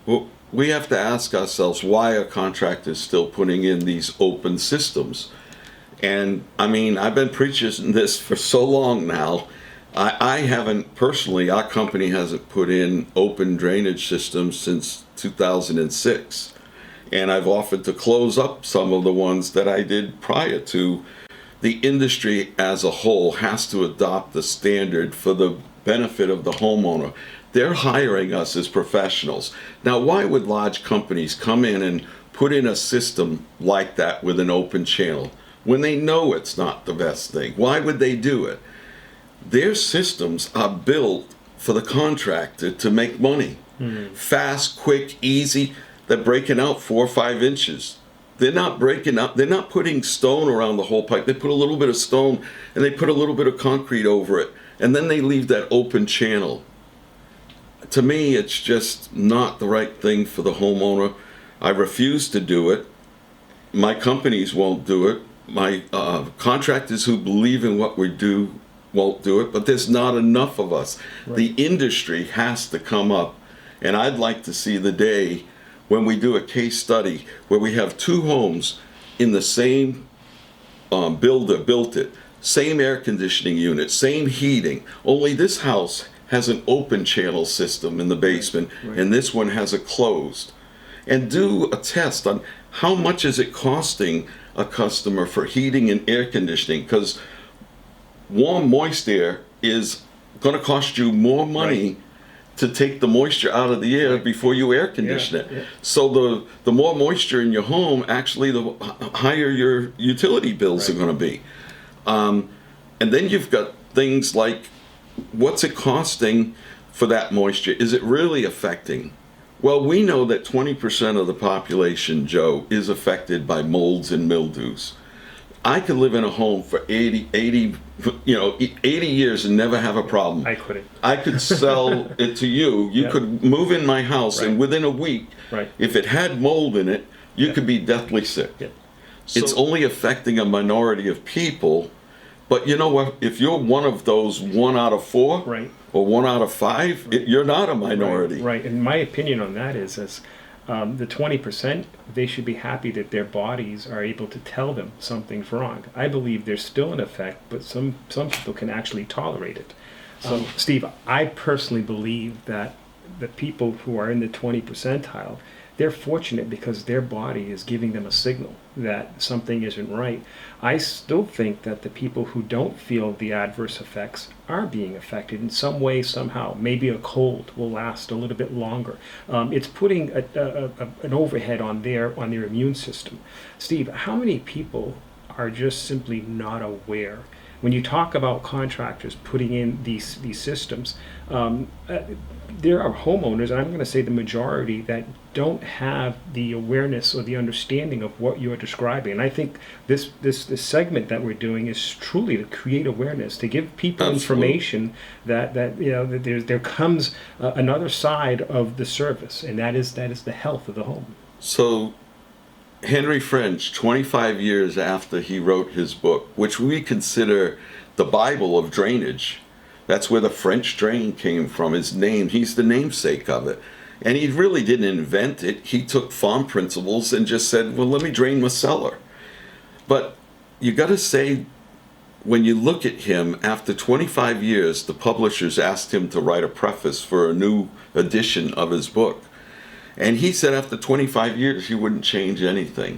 Well, we have to ask ourselves, why are contractors still putting in these open systems? And I mean, I've been preaching this for so long now. I haven't personally, our company hasn't put in open drainage systems since 2006. And I've offered to close up some of the ones that I did prior to. The industry as a whole has to adopt the standard for the benefit of the homeowner. They're hiring us as professionals. Now, why would large companies come in and put in a system like that with an open channel when they know it's not the best thing? Why would they do it? Their systems are built for the contractor to make money. Fast, quick, easy. They're breaking out 4 or 5 inches. They're not breaking up. They're not putting stone around the whole pipe. They put a little bit of stone and they put a little bit of concrete over it. And then they leave that open channel. To me, it's just not the right thing for the homeowner. I refuse to do it. My companies won't do it. My contractors who believe in what we do won't do it. But there's not enough of us. Right. The industry has to come up. And I'd like to see the day when we do a case study where we have 2 homes in the same builder built it, same air conditioning unit, same heating, only this house has an open channel system in the basement, right. And this one has a closed. And do a test on how much is it costing a customer for heating and air conditioning, because warm, moist air is going to cost you more money, right, to take the moisture out of the air, right, before you air condition it. Yeah. So the more moisture in your home, actually the higher your utility bills, right, are going to be. And then you've got things like, what's it costing for that moisture? Is it really affecting? Well, we know that 20% of the population, Joe, is affected by molds and mildews. I could live in a home for 80 years and never have a problem. I couldn't. I could sell it to you. You, yep, could move in my house, right, and within a week, right, if it had mold in it, you, yep, could be deathly sick. Yep. So, it's only affecting a minority of people. But you know what? If you're one of those 1 out of 4, right, or 1 out of 5, right, you're not a minority. Right, right. And my opinion on that is the 20%, they should be happy that their bodies are able to tell them something's wrong. I believe there's still an effect, but some people can actually tolerate it. So, Steve, I personally believe that the people who are in the 20 percentile, they're fortunate because their body is giving them a signal that something isn't right. I still think that the people who don't feel the adverse effects are being affected in some way, somehow. Maybe a cold will last a little bit longer. It's putting an overhead on their immune system. Steve, how many people are just simply not aware? When you talk about contractors putting in these systems, there are homeowners, and I'm going to say the majority, that don't have the awareness or the understanding of what you're describing. And I think this segment that we're doing is truly to create awareness, to give people, absolutely, information that there comes another side of the service, and that is the health of the home. So Henry French, 25 years after he wrote his book, which we consider the Bible of drainage, that's where the French drain came from, his name, he's the namesake of it. And he really didn't invent it. He took farm principles and just said, well, let me drain my cellar. But you got to say, when you look at him, after 25 years, the publishers asked him to write a preface for a new edition of his book. And he said after 25 years, he wouldn't change anything.